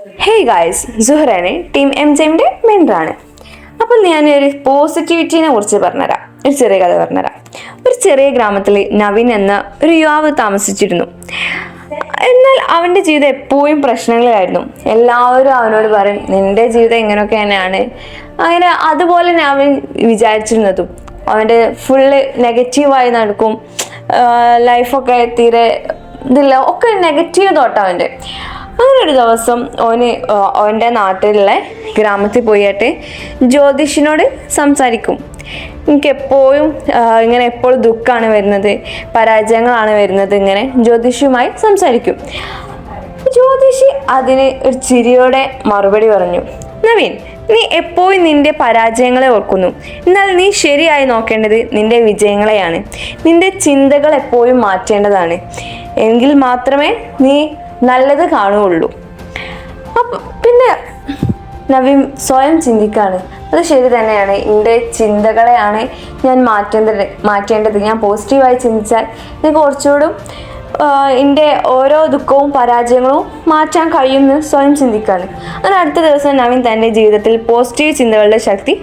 Hey guys, സുഹറാണ് team MJയുടെ മെൻറ്ററാണ്. അപ്പം ഞാനൊരു പോസിറ്റിവിറ്റിനെ കുറിച്ച് പറഞ്ഞുതരാം. ഒരു ചെറിയ കഥ പറഞ്ഞുതരാം. ഒരു ചെറിയ ഗ്രാമത്തിൽ നവീൻ എന്ന ഒരു യുവാവ് താമസിച്ചിരുന്നു. എന്നാൽ അവൻ്റെ ജീവിതം എപ്പോഴും പ്രശ്നങ്ങളായിരുന്നു. എല്ലാവരും അവനോട് പറയും, നിന്റെ ജീവിതം ഇങ്ങനെയൊക്കെ തന്നെയാണ്. അങ്ങനെ അതുപോലെ നവീൻ വിചാരിച്ചിരുന്നതും അവൻ്റെ ഫുള്ള് നെഗറ്റീവായി നടക്കും. ലൈഫൊക്കെ തീരെ ഇതില്ല, ഒക്കെ നെഗറ്റീവ് തോട്ടം അവൻ്റെ. അങ്ങനെ ഒരു ദിവസം അവൻ്റെ നാട്ടിലുള്ള ഗ്രാമത്തിൽ പോയിട്ട് ജ്യോതിഷിനോട് സംസാരിക്കും. എനിക്ക് എപ്പോഴും ഇങ്ങനെ എപ്പോഴും ദുഃഖമാണ് വരുന്നത്, പരാജയങ്ങളാണ് വരുന്നത്. ഇങ്ങനെ ജ്യോതിഷിയുമായി സംസാരിക്കും. ജ്യോതിഷി അതിന് ഒരു ചിരിയോടെ മറുപടി പറഞ്ഞു, നവീൻ, നീ എപ്പോഴും നിന്റെ പരാജയങ്ങളെ ഓർക്കുന്നു. എന്നാൽ നീ ശരിയായി നോക്കേണ്ടത് നിന്റെ വിജയങ്ങളെയാണ്. നിന്റെ ചിന്തകൾ എപ്പോഴും മാറ്റേണ്ടതാണ്. എങ്കിൽ മാത്രമേ നീ നല്ലത് കാണുകയുള്ളൂ. പിന്നെ നവീൻ സ്വയം ചിന്തിക്കാണ്, അത് ശരി തന്നെയാണ്, എൻ്റെ ചിന്തകളെയാണ് ഞാൻ മാറ്റേണ്ടത്. ഞാൻ പോസിറ്റീവായി ചിന്തിച്ചാൽ എനിക്ക് കുറച്ചുകൂടും എൻ്റെ ഓരോ ദുഃഖവും പരാജയങ്ങളും മാറ്റാൻ കഴിയുമെന്ന് സ്വയം ചിന്തിക്കാണ്. അങ്ങനെ അടുത്ത ദിവസം നവീൻ തൻ്റെ ജീവിതത്തിൽ പോസിറ്റീവ് ചിന്തകളുടെ ശക്തി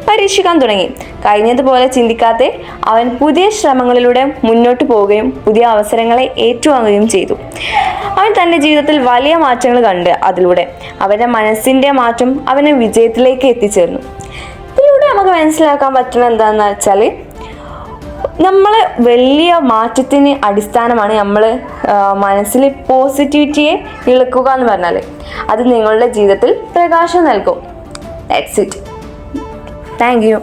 പരീക്ഷിക്കാൻ തുടങ്ങി. കഴിഞ്ഞതുപോലെ ചിന്തിക്കാതെ അവൻ പുതിയ ശ്രമങ്ങളിലൂടെ മുന്നോട്ട് പോവുകയും പുതിയ അവസരങ്ങളെ ഏറ്റുവാങ്ങുകയും ചെയ്തു. അവൻ തൻ്റെ ജീവിതത്തിൽ വലിയ മാറ്റങ്ങൾ കണ്ട് അതിലൂടെ അവൻ്റെ മനസ്സിൻ്റെ മാറ്റം അവനെ വിജയത്തിലേക്ക് എത്തിച്ചേർന്നു. ഇതിലൂടെ നമുക്ക് മനസ്സിലാക്കാൻ പറ്റുന്നത് എന്താണെന്ന് വെച്ചാൽ, നമ്മൾ വലിയ മാറ്റത്തിന് അടിസ്ഥാനമാണ് നമ്മൾ മനസ്സിൽ പോസിറ്റിവിറ്റിയെ ഇളക്കുക എന്ന് പറഞ്ഞാൽ അത് നിങ്ങളുടെ ജീവിതത്തിൽ പ്രകാശം നൽകും. That's it. Thank you.